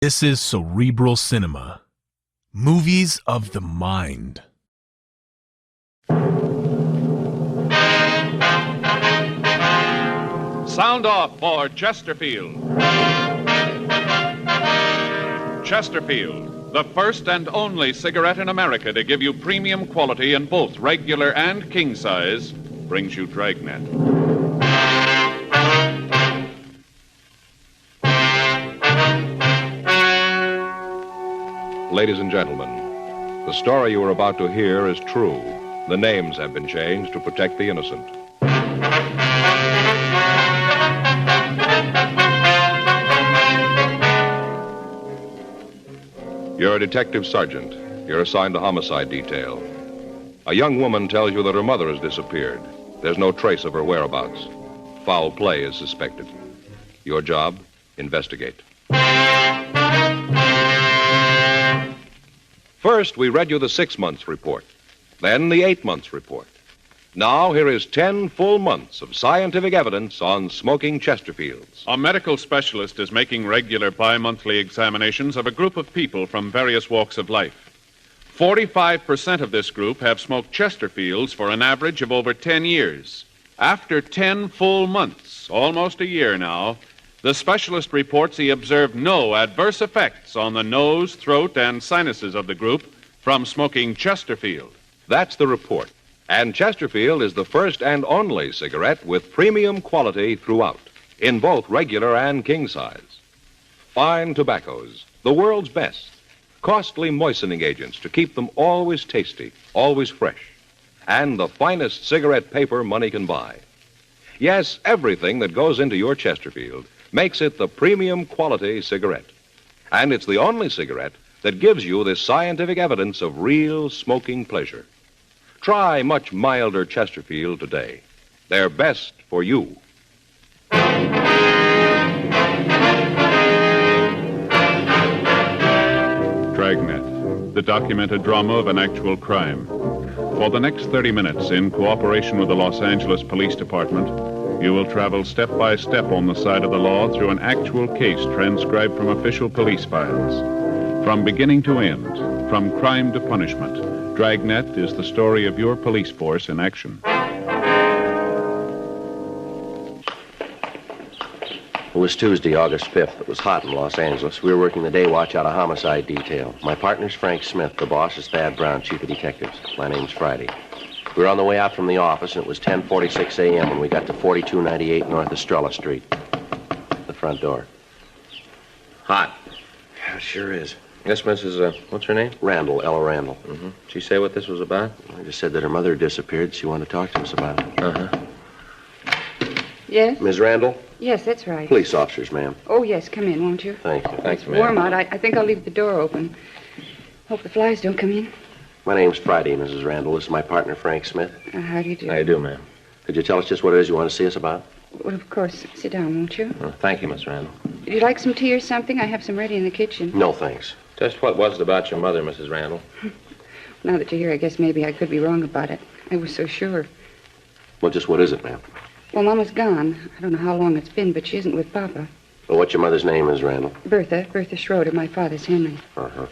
This is Cerebral Cinema. Movies of the mind. Sound off for Chesterfield. Chesterfield, the first and only cigarette in America to give you premium quality in both regular and king size, brings you Dragnet. Ladies and gentlemen, the story you are about to hear is true. The names have been changed to protect the innocent. You're a detective sergeant. You're assigned to homicide detail. A young woman tells you that her mother has disappeared. There's no trace of her whereabouts. Foul play is suspected. Your job, investigate. First, we read you the 6 months report, then the 8 months report. Now, here is 10 full months of scientific evidence on smoking Chesterfields. A medical specialist is making regular bi-monthly examinations of a group of people from various walks of life. 45% of this group have smoked Chesterfields for an average of over 10 years. After 10 full months, almost a year now, the specialist reports he observed no adverse effects on the nose, throat, and sinuses of the group from smoking Chesterfield. That's the report. And Chesterfield is the first and only cigarette with premium quality throughout, in both regular and king size. Fine tobaccos, the world's best. Costly moistening agents to keep them always tasty, always fresh. And the finest cigarette paper money can buy. Yes, everything that goes into your Chesterfield makes it the premium quality cigarette. And it's the only cigarette that gives you this scientific evidence of real smoking pleasure. Try much milder Chesterfield today. They're best for you. Dragnet, the documented drama of an actual crime. For the next 30 minutes, in cooperation with the Los Angeles Police Department, you will travel step by step on the side of the law through an actual case transcribed from official police files. From beginning to end, from crime to punishment, Dragnet is the story of your police force in action. It was Tuesday, August 5th. It was hot in Los Angeles. We were working the day watch out of homicide detail. My partner's Frank Smith. The boss is Thad Brown, chief of detectives. My name's Friday. We were on the way out from the office, and it was 10:46 a.m. when we got to 4298 North Estrella Street. The front door. Hot. Yeah, it sure is. This Mrs. What's her name? Randall, Ella Randall. Mm-hmm. Did she say what this was about? I just said that her mother disappeared. She wanted to talk to us about it. Uh-huh. Yes? Ms. Randall? Yes, that's right. Police officers, ma'am. Oh, yes, come in, won't you? Thank you. Thanks, It's ma'am. warm out. I think I'll leave the door open. Hope the flies don't come in. My name's Friday, Mrs. Randall. This is my partner, Frank Smith. How do you do? How you do, ma'am? Could you tell us just what it is you want to see us about? Well, of course. Sit down, won't you? Thank you, Miss Randall. Would you like some tea or something? I have some ready in the kitchen. No, thanks. Just what was it about your mother, Mrs. Randall? Now that you're here, I guess maybe I could be wrong about it. I was so sure. Well, just what is it, ma'am? Well, Mama's gone. I don't know how long it's been, but she isn't with Papa. Well, what's your mother's name, Ms. Randall? Bertha Schroeder. My father's Henry. Uh-huh.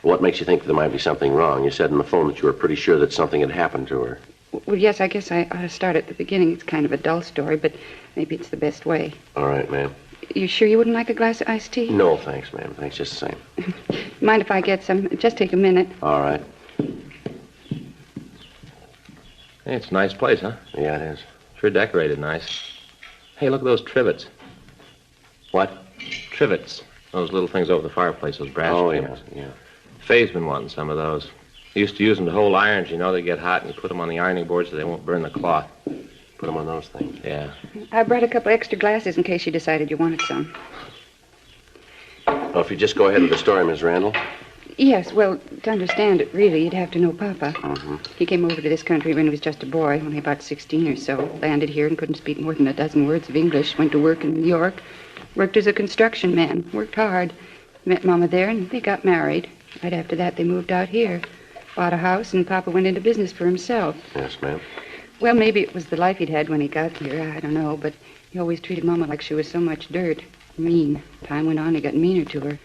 What makes you think there might be something wrong? You said on the phone that you were pretty sure that something had happened to her. Well, yes, I guess I ought to start at the beginning. It's kind of a dull story, but maybe it's the best way. All right, ma'am. You sure you wouldn't like a glass of iced tea? No, thanks, ma'am. Thanks just the same. Mind if I get some? Just take a minute. All right. Hey, it's a nice place, huh? Yeah, it is. Sure decorated nice. Hey, look at those trivets. What? Trivets. Those little things over the fireplace, those brass Oh, trivets. yeah. Faye's been wanting some of those. He used to use them to hold irons. You know, they get hot, and you put them on the ironing board so they won't burn the cloth. Put them on those things. Yeah. I brought a couple extra glasses in case you decided you wanted some. Well, if you just go ahead with the story, Ms. Randall. Yes, well, to understand it, really, you'd have to know Papa. Mm-hmm. He came over to this country when he was just a boy, only about 16 or so. Landed here and couldn't speak more than a dozen words of English. Went to work in New York. Worked as a construction man. Worked hard. Met Mama there, and they got married. Right after that, they moved out here. Bought a house, and Papa went into business for himself. Yes, ma'am. Well, maybe it was the life he'd had when he got here. I don't know, but he always treated Mama like she was so much dirt. Mean. Time went on, he got meaner to her.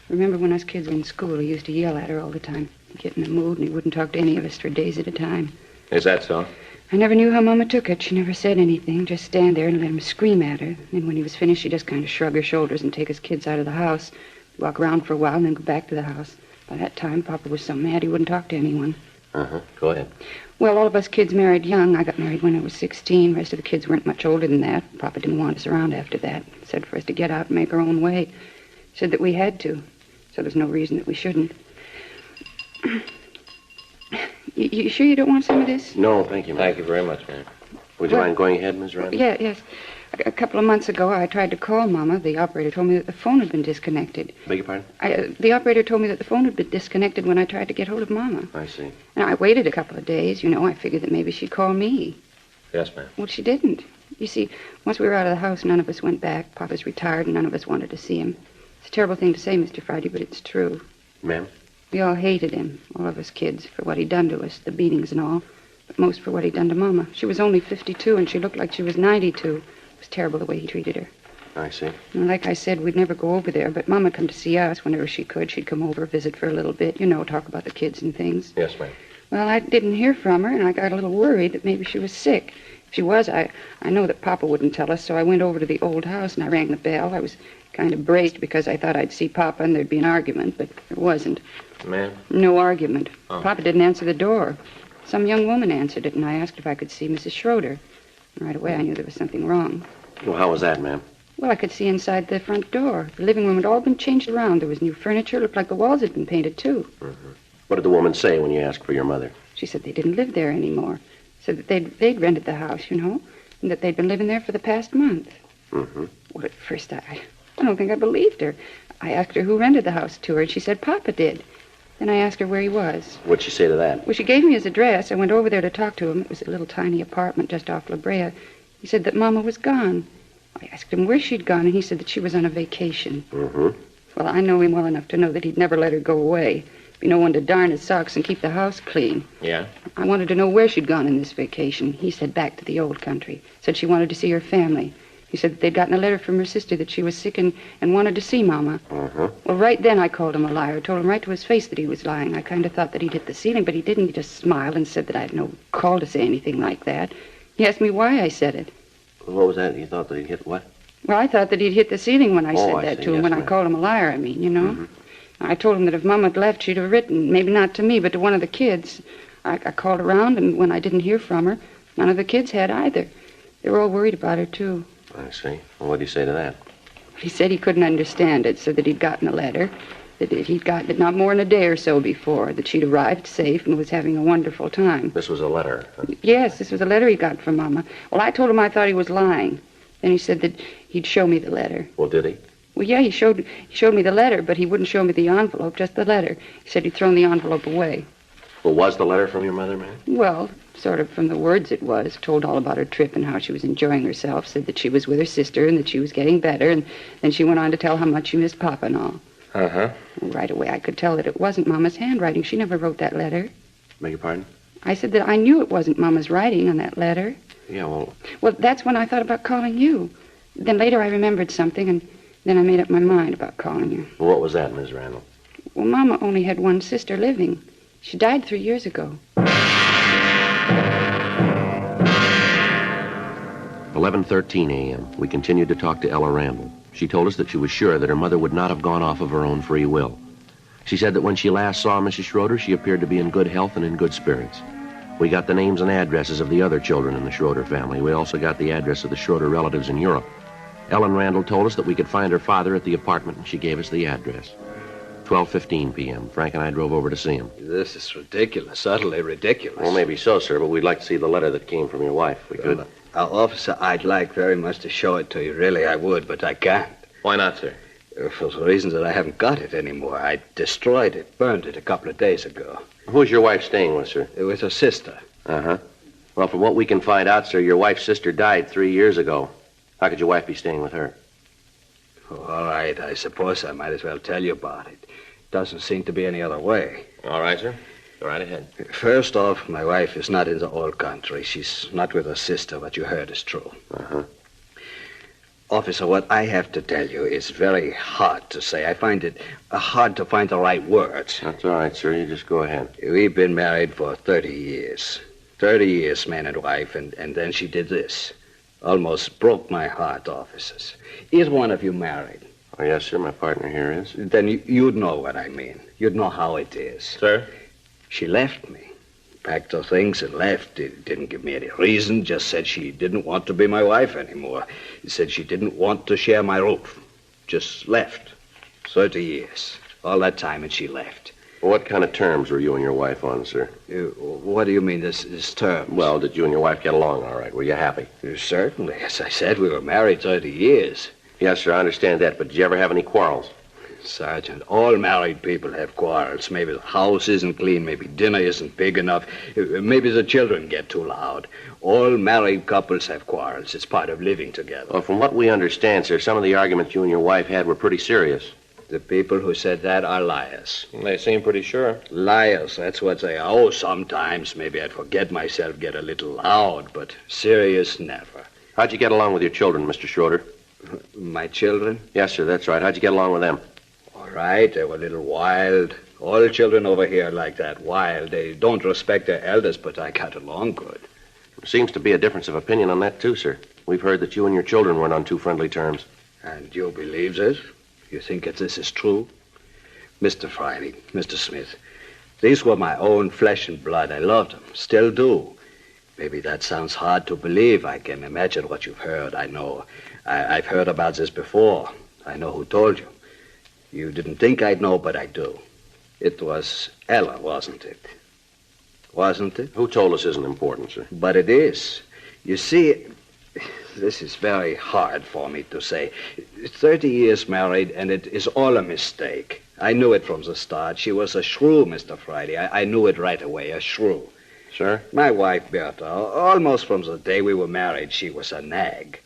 Remember when us kids were in school, he used to yell at her all the time. He'd get in a mood, and he wouldn't talk to any of us for days at a time. Is that so? I never knew how Mama took it. She never said anything, just stand there and let him scream at her. And when he was finished, she'd just kind of shrug her shoulders and take us kids out of the house, walk around for a while, and then go back to the house. By that time, Papa was so mad he wouldn't talk to anyone. Go ahead. Well, all of us kids married young. I got married when I was 16. The rest of the kids weren't much older than that. Papa didn't want us around after that. Said for us to get out and make our own way. Said that we had to. So there's no reason that we shouldn't. You sure you don't want some of this? No, thank you, ma'am. Thank you very much, ma'am. Would you mind going ahead, Ms. Randall? Yes. A couple of months ago, I tried to call Mama. The operator told me that the phone had been disconnected. Beg your pardon? The operator told me that the phone had been disconnected when I tried to get hold of Mama. I see. And I waited a couple of days. I figured that maybe she'd call me. Yes, ma'am. Well, she didn't. You see, once we were out of the house, none of us went back. Papa's retired, and none of us wanted to see him. It's a terrible thing to say, Mr. Friday, but it's true. Ma'am? We all hated him, all of us kids, for what he'd done to us, the beatings and all. But most for what he'd done to Mama. She was only 52, and she looked like she was 92. It was terrible the way he treated her. I see. And like I said, we'd never go over there, but Mama'd come to see us whenever she could. She'd come over, visit for a little bit, talk about the kids and things. Yes, ma'am. Well, I didn't hear from her, and I got a little worried that maybe she was sick. If she was, I know that Papa wouldn't tell us, so I went over to the old house, and I rang the bell. I was kind of braced because I thought I'd see Papa and there'd be an argument, but there wasn't. Ma'am? No argument. Oh. Papa didn't answer the door. Some young woman answered it, and I asked if I could see Mrs. Schroeder. And right away, I knew there was something wrong. Well, how was that, ma'am? Well, I could see inside the front door. The living room had all been changed around. There was new furniture. It looked like the walls had been painted, too. Mm-hmm. What did the woman say when you asked for your mother? She said they didn't live there anymore. Said that they'd rented the house, and that they'd been living there for the past month. Mm-hmm. Well, at first, I don't think I believed her. I asked her who rented the house to her, and she said Papa did. Then I asked her where he was. What'd she say to that? Well, she gave me his address. I went over there to talk to him. It was a little tiny apartment just off La Brea. He said that Mama was gone. I asked him where she'd gone, and he said that she was on a vacation. Mm-hmm. Well, I know him well enough to know that he'd never let her go away. Be no one to darn his socks and keep the house clean. Yeah? I wanted to know where she'd gone in this vacation. He said back to the old country. Said she wanted to see her family. He said that they'd gotten a letter from her sister that she was sick and wanted to see Mama. Mm-hmm. Well, right then I called him a liar. Told him right to his face that he was lying. I kind of thought that he'd hit the ceiling, but he didn't. He just smiled and said that I had no call to say anything like that. He asked me why I said it. What was that? You thought that he'd hit what? Well, I thought that he'd hit the ceiling when I said I that see. to him, Yes, when I ma'am. called him a liar, I mean, Mm-hmm. I told him that if Mama had left, she'd have written, maybe not to me, but to one of the kids. I called around, and when I didn't hear from her, none of the kids had either. They were all worried about her, too. I see. Well, what did he say to that? He said he couldn't understand it, so that he'd gotten a letter, that he'd gotten it not more than a day or so before, that she'd arrived safe and was having a wonderful time. This was a letter. Huh? Yes, this was a letter he got from Mama. Well, I told him I thought he was lying. Then he said that he'd show me the letter. Well, did he? Well, yeah, he showed me the letter, but he wouldn't show me the envelope, just the letter. He said he'd thrown the envelope away. Well, was the letter from your mother, ma'am? Well, sort of from the words it was. Told all about her trip and how she was enjoying herself. Said that she was with her sister and that she was getting better. And then she went on to tell how much she missed Papa and all. Uh-huh. Well, right away, I could tell that it wasn't Mama's handwriting. She never wrote that letter. Beg your pardon? I said that I knew it wasn't Mama's writing on that letter. Yeah, well... Well, that's when I thought about calling you. Then later I remembered something, and then I made up my mind about calling you. Well, what was that, Ms. Randall? Well, Mama only had one sister living. She died 3 years ago. 11:13 a.m. We continued to talk to Ella Randall. She told us that she was sure that her mother would not have gone off of her own free will. She said that when she last saw Mrs. Schroeder, she appeared to be in good health and in good spirits. We got the names and addresses of the other children in the Schroeder family. We also got the address of the Schroeder relatives in Europe. Ellen Randall told us that we could find her father at the apartment, and she gave us the address. 12:15 p.m. Frank and I drove over to see him. This is ridiculous, utterly ridiculous. Well, maybe so, sir, but we'd like to see the letter that came from your wife. We could. Officer, I'd like very much to show it to you. Really, I would, but I can't. Why not, sir? For the reasons that I haven't got it anymore. I destroyed it, burned it a couple of days ago. Who's your wife staying with, sir? It was her sister. Uh-huh. Well, from what we can find out, sir, your wife's sister died 3 years ago. How could your wife be staying with her? Oh, all right, I suppose I might as well tell you about it. Doesn't seem to be any other way. All right, sir. Go right ahead. First off, my wife is not in the old country. She's not with her sister. What you heard is true. Uh-huh. Officer, what I have to tell you is very hard to say. I find it hard to find the right words. That's all right, sir. You just go ahead. We've been married for 30 years. 30 years, man and wife, and then she did this. Almost broke my heart, officers. Is one of you married? Oh, yes, sir. My partner here is. Then you'd know what I mean. You'd know how it is. Sir? She left me. Packed her things and left. It didn't give me any reason, just said she didn't want to be my wife anymore. Said she didn't want to share my roof. Just left. 30 years. All that time, and she left. Well, what kind of terms were you and your wife on, sir? What do you mean, this term? Well, did you and your wife get along all right? Were you happy? Certainly. As I said, we were married 30 years. Yes, sir, I understand that, but did you ever have any quarrels? Sergeant, all married people have quarrels. Maybe the house isn't clean, maybe dinner isn't big enough, maybe the children get too loud. All married couples have quarrels. It's part of living together. Well, from what we understand, sir, some of the arguments you and your wife had were pretty serious. The people who said that are liars. They seem pretty sure. Liars, that's what they are. Oh, sometimes maybe I'd forget myself, get a little loud, but serious, never. How'd you get along with your children, Mr. Schroeder? My children? Yes, sir, that's right. How'd you get along with them? All right, they were a little wild. All children over here are like that, wild. They don't respect their elders, but I got along good. There seems to be a difference of opinion on that, too, sir. We've heard that you and your children weren't on too friendly terms. And you believe this? You think that this is true? Mr. Friday, Mr. Smith, these were my own flesh and blood. I loved them, still do. Maybe that sounds hard to believe. I can imagine what you've heard. I know. I've heard about this before. I know who told you. You didn't think I'd know, but I do. It was Ella, wasn't it? Wasn't it? Who told us isn't important, sir? But it is. You see, this is very hard for me to say. 30 years married, and it is all a mistake. I knew it from the start. She was a shrew, Mr. Friday. I knew it right away, a shrew. Sir? My wife, Bertha, almost from the day we were married, she was a nag.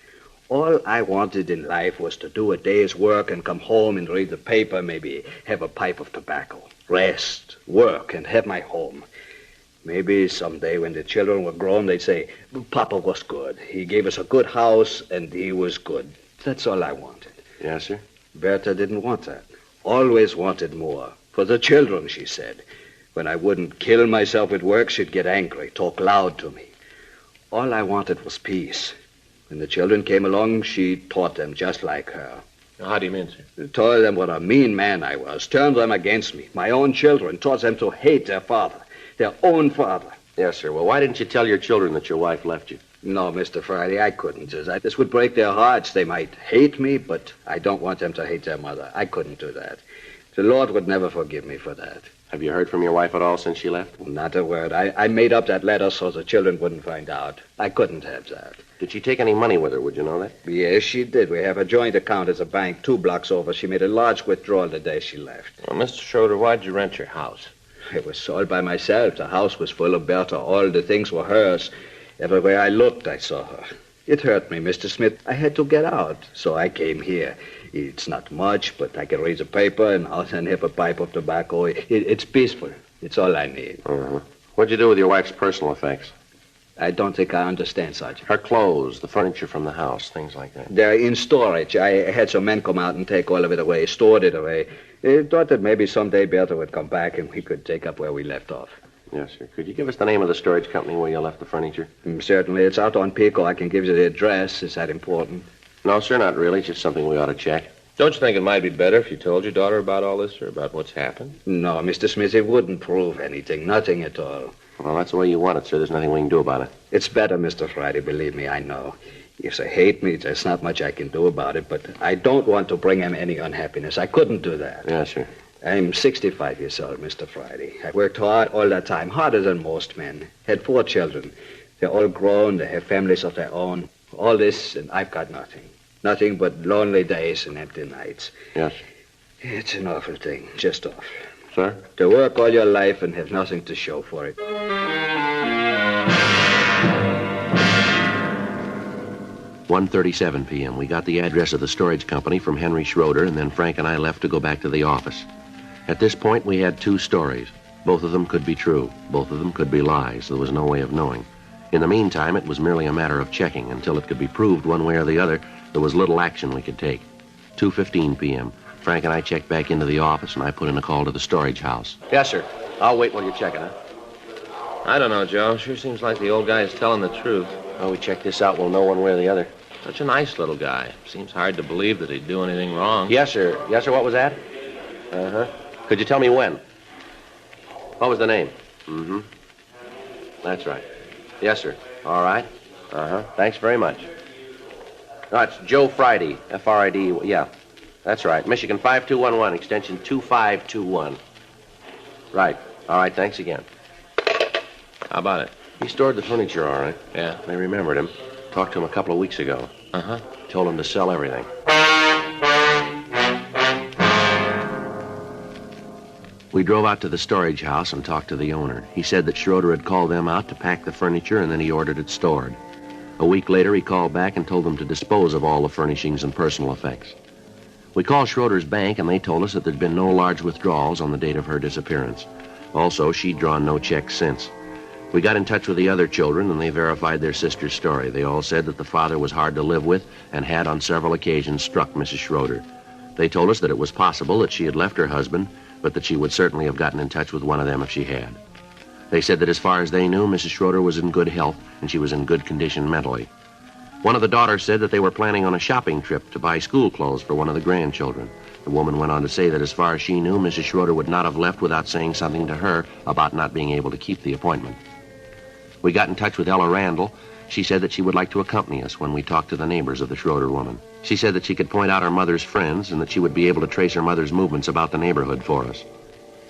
All I wanted in life was to do a day's work and come home and read the paper, maybe have a pipe of tobacco, rest, work, and have my home. Maybe someday when the children were grown, they'd say, Papa was good. He gave us a good house, and he was good. That's all I wanted. Yes, sir? Bertha didn't want that. Always wanted more. For the children, she said. When I wouldn't kill myself at work, she'd get angry, talk loud to me. All I wanted was peace. When the children came along, she taught them just like her. How do you mean, sir? Told them what a mean man I was, turned them against me. My own children, taught them to hate their father, their own father. Yes, sir. Well, why didn't you tell your children that your wife left you? No, Mr. Friday, I couldn't. This would break their hearts. They might hate me, but I don't want them to hate their mother. I couldn't do that. The Lord would never forgive me for that. Have you heard from your wife at all since she left? Not a word. I made up that letter so the children wouldn't find out. I couldn't have that. Did she take any money with her? Would you know that? Yes, she did. We have a joint account at a bank 2 blocks over. She made a large withdrawal the day she left. Well, Mr. Schroeder, why'd you rent your house? It was sold by myself. The house was full of Bertha. All the things were hers. Everywhere I looked, I saw her. It hurt me, Mr. Smith. I had to get out, so I came here. It's not much, but I can read the paper and have a pipe of tobacco. It's peaceful. It's all I need. Uh-huh. What'd you do with your wife's personal effects? I don't think I understand, Sergeant. Her clothes, the furniture from the house, things like that. They're in storage. I had some men come out and take all of it away, stored it away. I thought that maybe someday Bertha would come back and we could take up where we left off. Yes, sir. Could you give us the name of the storage company where you left the furniture? Certainly. It's out on Pico. I can give you the address. Is that important? No, sir, not really. Just something we ought to check. Don't you think it might be better if you told your daughter about all this or about what's happened? No, Mr. Smith, it wouldn't prove anything. Nothing at all. Well, that's the way you want it, sir. There's nothing we can do about it. It's better, Mr. Friday. Believe me, I know. If they hate me, there's not much I can do about it, but I don't want to bring them any unhappiness. I couldn't do that. Yes, sir. I'm 65 years old, Mr. Friday. I worked hard all that time, harder than most men. Had 4 children. They're all grown. They have families of their own. All this, and I've got nothing. Nothing but lonely days and empty nights. Yes. It's an awful thing, just awful. Sir? To work all your life and have nothing to show for it. 1:37 p.m. We got the address of the storage company from Henry Schroeder, and then Frank and I left to go back to the office. At this point, we had 2 stories. Both of them could be true. Both of them could be lies. There was no way of knowing. In the meantime, it was merely a matter of checking until it could be proved one way or the other There was little action we could take. 2:15 p.m. Frank and I checked back into the office, and I put in a call to the storage house. Yes, sir. I'll wait while you're checking, huh? I don't know, Joe. Sure seems like the old guy is telling the truth. Well, we check this out, we'll know one way or the other. Such a nice little guy. Seems hard to believe that he'd do anything wrong. Yes, sir. Yes, sir. What was that? Uh-huh. Could you tell me when? What was the name? Mm-hmm. That's right. Yes, sir. All right. Uh-huh. Thanks very much. No, it's Joe Friday. F-R-I-D. Yeah. That's right. Michigan 5211, extension 2521. Right. All right. Thanks again. How about it? He stored the furniture, all right. Yeah. I remembered him. Talked to him a couple of weeks ago. Uh-huh. Told him to sell everything. We drove out to the storage house and talked to the owner. He said that Schroeder had called them out to pack the furniture, and then he ordered it stored. A week later, he called back and told them to dispose of all the furnishings and personal effects. We called Schroeder's bank, and they told us that there'd been no large withdrawals on the date of her disappearance. Also, she'd drawn no checks since. We got in touch with the other children, and they verified their sister's story. They all said that the father was hard to live with and had on several occasions struck Mrs. Schroeder. They told us that it was possible that she had left her husband, but that she would certainly have gotten in touch with one of them if she had. They said that as far as they knew, Mrs. Schroeder was in good health, and she was in good condition mentally. One of the daughters said that they were planning on a shopping trip to buy school clothes for one of the grandchildren. The woman went on to say that as far as she knew, Mrs. Schroeder would not have left without saying something to her about not being able to keep the appointment. We got in touch with Ella Randall. She said that she would like to accompany us when we talked to the neighbors of the Schroeder woman. She said that she could point out her mother's friends and that she would be able to trace her mother's movements about the neighborhood for us.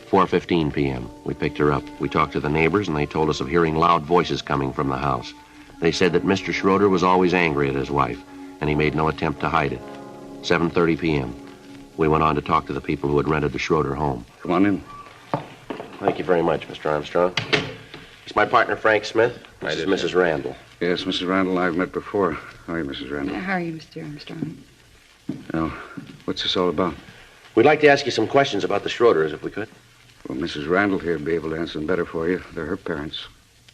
4:15 p.m. We picked her up. We talked to the neighbors, and they told us of hearing loud voices coming from the house. They said that Mr. Schroeder was always angry at his wife, and he made no attempt to hide it. 7:30 p.m. We went on to talk to the people who had rented the Schroeder home. Come on in. Thank you very much, Mr. Armstrong. It's my partner, Frank Smith. This is Mrs. Randall. Yes, Mrs. Randall, I've met before. How are you, Mrs. Randall? How are you, Mr. Armstrong? Now, what's this all about? We'd like to ask you some questions about the Schroeders, if we could. Well, Mrs. Randall here would be able to answer them better for you. They're her parents.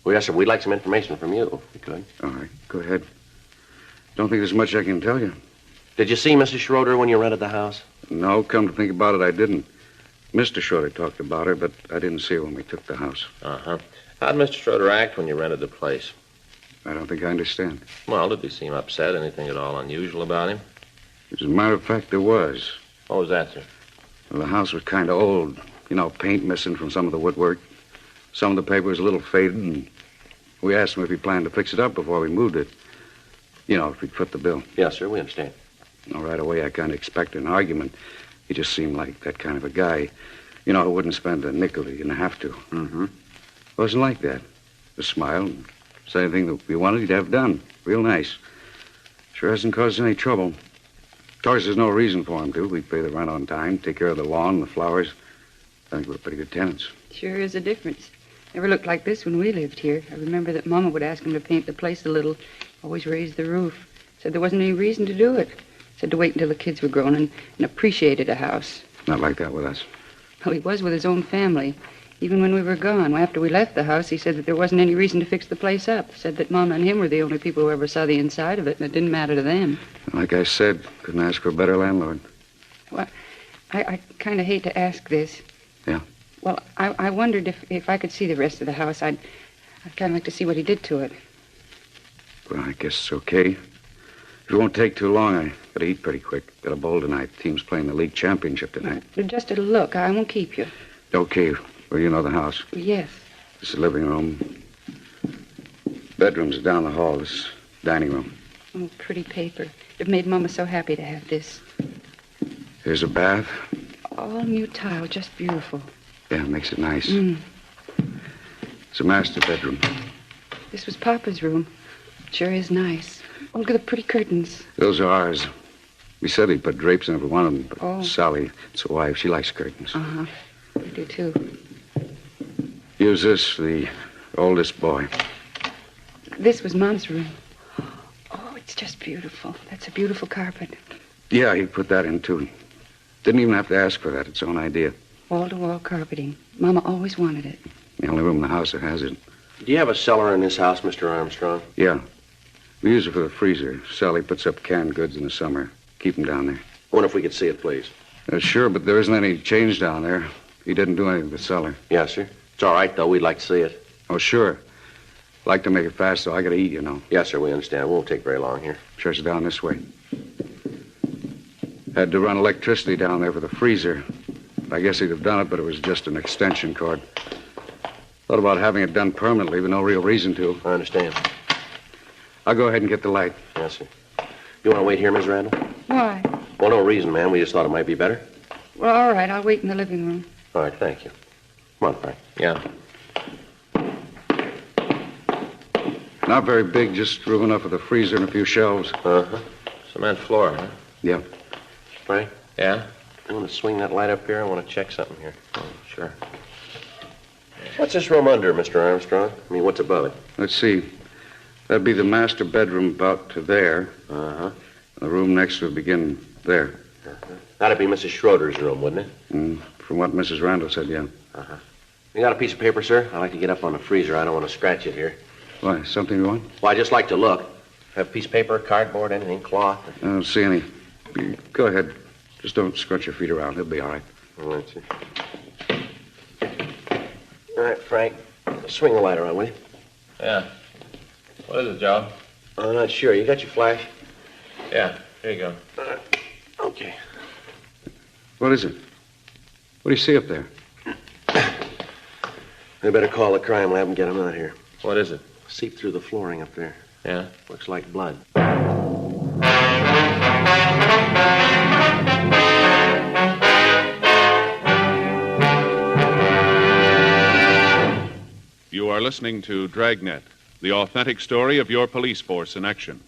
Well, yes, sir. We'd like some information from you, if we could. All right, go ahead. Don't think there's much I can tell you. Did you see Mrs. Schroeder when you rented the house? No, come to think about it, I didn't. Mr. Schroeder talked about her, but I didn't see her when we took the house. Uh-huh. How'd Mr. Schroeder act when you rented the place? I don't think I understand. Well, did he seem upset? Anything at all unusual about him? As a matter of fact, there was. What was that, sir? Well, the house was kind of old. You know, paint missing from some of the woodwork. Some of the paper was a little faded, and we asked him if he planned to fix it up before we moved it. You know, if we'd foot the bill. Yes, sir. We understand. Well, right away, I kind of expected an argument. He just seemed like that kind of a guy. You know, who wouldn't spend a nickel he didn't have to. Mm-hmm. Wasn't like that. Just smiled and said anything that we wanted, he'd have done. Real nice. Sure hasn't caused any trouble. Of course, there's no reason for him to. We pay the rent on time, take care of the lawn, the flowers. I think we're pretty good tenants. Sure is a difference. Never looked like this when we lived here. I remember that Mama would ask him to paint the place a little. Always raised the roof. Said there wasn't any reason to do it. Said to wait until the kids were grown and appreciated a house. Not like that with us. Well, he was with his own family. Even when we were gone, after we left the house, he said that there wasn't any reason to fix the place up. Said that Mama and him were the only people who ever saw the inside of it, and it didn't matter to them. Like I said, couldn't ask for a better landlord. Well, I kind of hate to ask this. Yeah? Well, I wondered if I could see the rest of the house. I'd kind of like to see what he did to it. Well, I guess it's okay. If it won't take too long, I gotta eat pretty quick. Got a bowl tonight. Team's playing the league championship tonight. Just a look. I won't keep you. Okay. Well, you know the house. Yes. This is the living room. Bedrooms are down the hall. This is dining room. Oh, pretty paper. It made Mama so happy to have this. Here's a bath. All new tile, just beautiful. Yeah, it makes it nice. It's a master bedroom. This was Papa's room. Sure is nice. Oh, look at the pretty curtains. Those are ours. We said he'd put drapes in every one of them, but Oh. Sally, it's a wife. She likes curtains. Uh-huh. I do, too. Use this for the oldest boy. This was Mom's room. Oh, it's just beautiful. That's a beautiful carpet. Yeah, he put that in, too. Didn't even have to ask for that. It's own idea. Wall-to-wall carpeting. Mama always wanted it. The only room in the house that has it. Do you have a cellar in this house, Mr. Armstrong? Yeah. We use it for the freezer. Sally puts up canned goods in the summer. Keep them down there. Wonder if we could see it, please. Sure, but there isn't any change down there. He didn't do anything to the cellar. Yes, sir. It's all right, though. We'd like to see it. Oh, sure. Like to make it fast, though. I gotta eat, you know. Yes, sir, we understand. It won't take very long here. Church down this way. Had to run electricity down there for the freezer. I guess he'd have done it, but it was just an extension cord. Thought about having it done permanently, but no real reason to. I understand. I'll go ahead and get the light. Yes, sir. You want to wait here, Miss Randall? Why? Well, no reason, ma'am. We just thought it might be better. Well, all right. I'll wait in the living room. All right, thank you. Come on, Frank. Yeah. Not very big, just room enough for the freezer and a few shelves. Uh-huh. Cement floor, huh? Yeah. Frank, Yeah? you want to swing that light up here? I want to check something here. Oh, sure. What's this room under, Mr. Armstrong? I mean, what's above it? Let's see. That'd be the master bedroom about to there. Uh-huh. The room next would begin there. That'd be Mrs. Schroeder's room, wouldn't it? From what Mrs. Randall said, yeah. Uh-huh. You got a piece of paper, sir? I'd like to get up on the freezer. I don't want to scratch it here. Why, something you want? Well, I'd just like to look. Have a piece of paper, cardboard, anything, cloth? I don't see any. Go ahead. Just don't scrunch your feet around. He'll be all right. All right, sir. All right, Frank. Swing the light around, will you? Yeah. What is it, Joe? I'm not sure. You got your flash? Yeah, here you go. Okay. What is it? What do you see up there? We better call the crime lab and get them out here. What is it? Seep through the flooring up there. Yeah? Looks like blood. You are listening to Dragnet, the authentic story of your police force in action.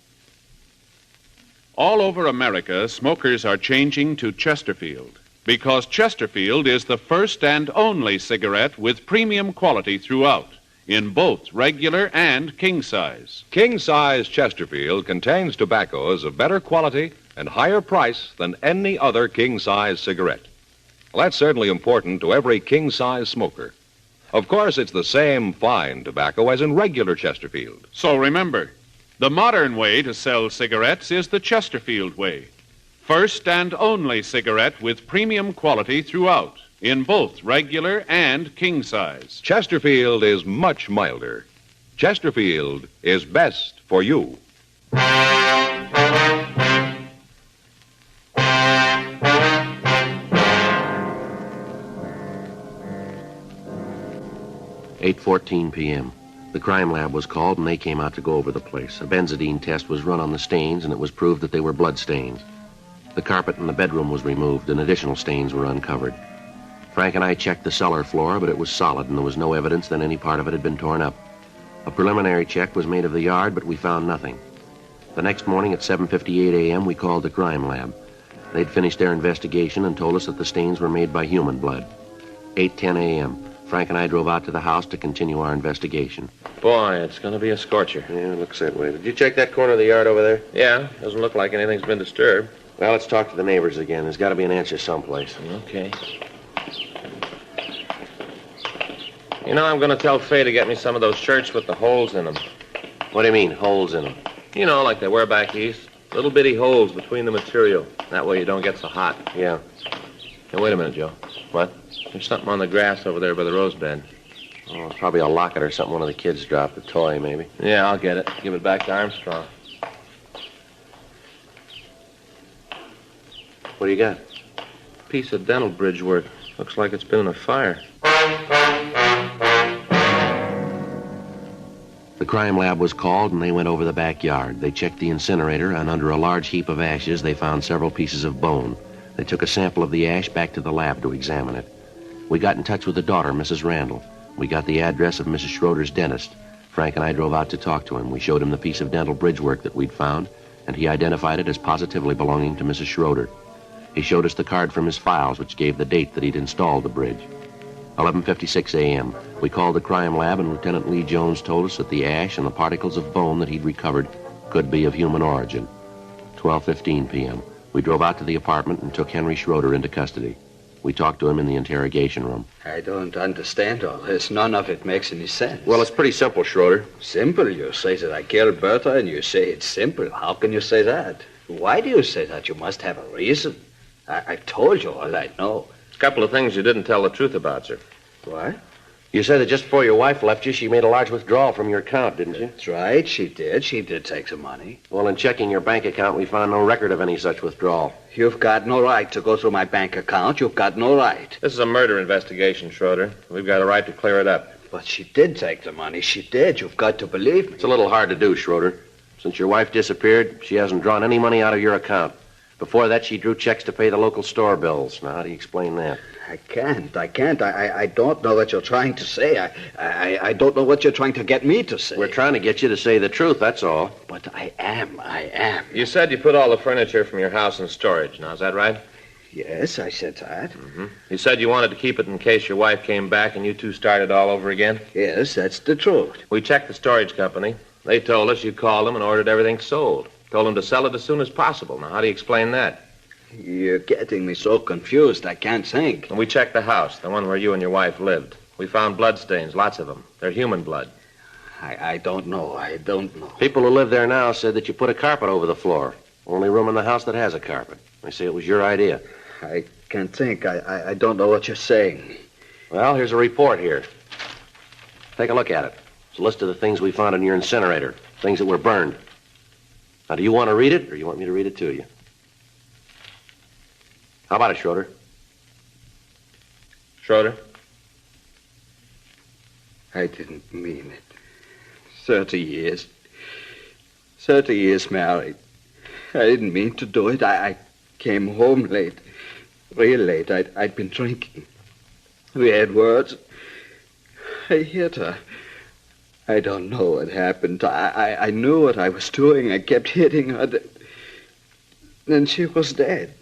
All over America, smokers are changing to Chesterfield because Chesterfield is the first and only cigarette with premium quality throughout, in both regular and king size. King size Chesterfield contains tobaccos of better quality and higher price than any other king size cigarette. Well, that's certainly important to every king size smoker. Of course, it's the same fine tobacco as in regular Chesterfield. So remember, the modern way to sell cigarettes is the Chesterfield way. First and only cigarette with premium quality throughout, in both regular and king size. Chesterfield is much milder. Chesterfield is best for you. 8:14 p.m. The crime lab was called, and they came out to go over the place. A benzidine test was run on the stains, and it was proved that they were blood stains. The carpet in the bedroom was removed, and additional stains were uncovered. Frank and I checked the cellar floor, but it was solid, and there was no evidence that any part of it had been torn up. A preliminary check was made of the yard, but we found nothing. The next morning at 7:58 a.m., we called the crime lab. They'd finished their investigation and told us that the stains were made by human blood. 8:10 a.m., Frank and I drove out to the house to continue our investigation. Boy, it's going to be a scorcher. Yeah, it looks that way. Did you check that corner of the yard over there? Yeah, doesn't look like anything's been disturbed. Well, let's talk to the neighbors again. There's got to be an answer someplace. Okay. You know, I'm going to tell Fay to get me some of those shirts with the holes in them. What do you mean, holes in them? You know, like they wear back east. Little bitty holes between the material. That way you don't get so hot. Yeah. Hey, wait a minute, Joe. What? There's something on the grass over there by the rose bed. Oh, it's probably a locket or something one of the kids dropped. A toy, maybe. Yeah, I'll get it. Give it back to Armstrong. What do you got? Piece of dental bridge work. Looks like it's been in a fire. The crime lab was called, and they went over the backyard. They checked the incinerator, and under a large heap of ashes, they found several pieces of bone. They took a sample of the ash back to the lab to examine it. We got in touch with the daughter, Mrs. Randall. We got the address of Mrs. Schroeder's dentist. Frank and I drove out to talk to him. We showed him the piece of dental bridge work that we'd found, and he identified it as positively belonging to Mrs. Schroeder. He showed us the card from his files, which gave the date that he'd installed the bridge. 11:56 a.m. We called the crime lab, and Lieutenant Lee Jones told us that the ash and the particles of bone that he'd recovered could be of human origin. 12:15 p.m. We drove out to the apartment and took Henry Schroeder into custody. We talked to him in the interrogation room. I don't understand all this. None of it makes any sense. Well, it's pretty simple, Schroeder. Simple? You say that I killed Bertha, and you say it's simple. How can you say that? Why do you say that? You must have a reason. I've told you all I know. A couple of things you didn't tell the truth about, sir. What? You said that just before your wife left you, she made a large withdrawal from your account, didn't you? That's right, she did. She did take the money. Well, in checking your bank account, we found no record of any such withdrawal. You've got no right to go through my bank account. You've got no right. This is a murder investigation, Schroeder. We've got a right to clear it up. But she did take the money. She did. You've got to believe me. It's a little hard to do, Schroeder. Since your wife disappeared, she hasn't drawn any money out of your account. Before that, she drew checks to pay the local store bills. Now, how do you explain that? I can't. I don't know what you're trying to say. I don't know what you're trying to get me to say. We're trying to get you to say the truth, that's all. But I am. You said you put all the furniture from your house in storage. Now, is that right? Yes, I said that. Mm-hmm. You said you wanted to keep it in case your wife came back and you two started all over again? Yes, that's the truth. We checked the storage company. They told us you called them and ordered everything sold. Told them to sell it as soon as possible. Now, how do you explain that? You're getting me so confused, I can't think. And we checked the house, the one where you and your wife lived. We found bloodstains, lots of them. They're human blood. I don't know. I don't know. People who live there now said that you put a carpet over the floor. Only room in the house that has a carpet. They say it was your idea. I can't think. I don't know what you're saying. Well, here's a report here. Take a look at it. It's a list of the things we found in your incinerator, things that were burned. Now, do you want to read it, or you want me to read it to you? How about it, Schroeder? Schroeder? I didn't mean it. 30 years. 30 years married. I didn't mean to do it. I came home late. Real late. I'd been drinking. We had words. I hit her. I don't know what happened. I knew what I was doing. I kept hitting her. Then she was dead.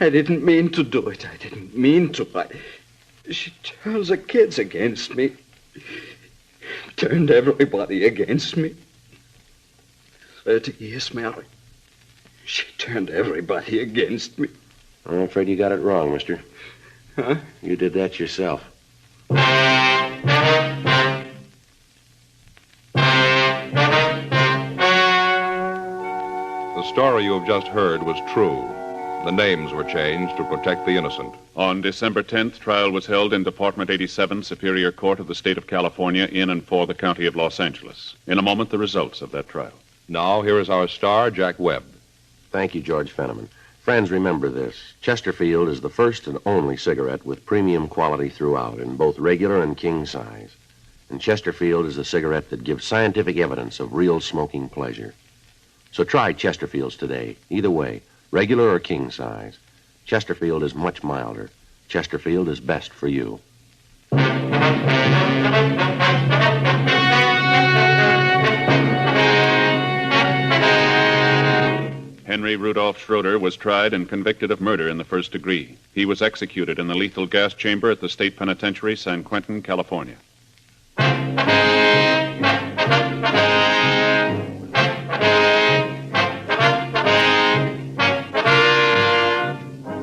I didn't mean to do it. I didn't mean to. She turned the kids against me. Turned everybody against me. 30 years married. She turned everybody against me. I'm afraid you got it wrong, mister. Huh? You did that yourself. The story you have just heard was true. The names were changed to protect the innocent. On December 10th, trial was held in Department 87, Superior Court of the State of California, in and for the County of Los Angeles. In a moment, the results of that trial. Now, here is our star, Jack Webb. Thank you, George Fenneman. Friends, remember this. Chesterfield is the first and only cigarette with premium quality throughout in both regular and king size. And Chesterfield is the cigarette that gives scientific evidence of real smoking pleasure. So try Chesterfields today. Either way, regular or king size. Chesterfield is much milder. Chesterfield is best for you. Henry Rudolph Schroeder was tried and convicted of murder in the first degree. He was executed in the lethal gas chamber at the State Penitentiary, San Quentin, California.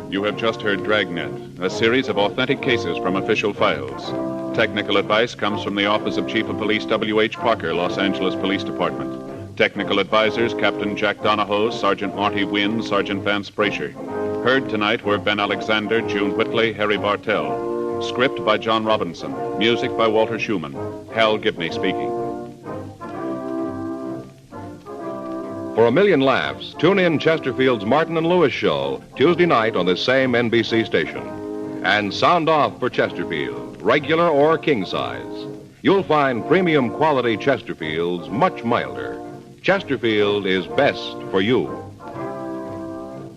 You have just heard Dragnet, a series of authentic cases from official files. Technical advice comes from the Office of Chief of Police W.H. Parker, Los Angeles Police Department. Technical advisors, Captain Jack Donahoe, Sergeant Marty Wynn, Sergeant Vance Brasher. Heard tonight were Ben Alexander, June Whitley, Harry Bartell. Script by John Robinson. Music by Walter Schumann. Hal Gibney speaking. For a million laughs, tune in Chesterfield's Martin and Lewis show Tuesday night on this same NBC station. And sound off for Chesterfield, regular or king size. You'll find premium quality Chesterfields much milder. Chesterfield is best for you.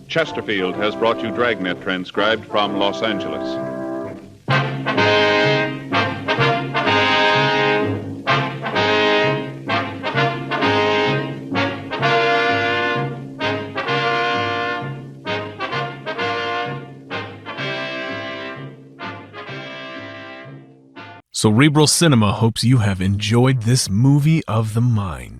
Chesterfield has brought you Dragnet, transcribed from Los Angeles. Cerebral Cinema hopes you have enjoyed this movie of the mind.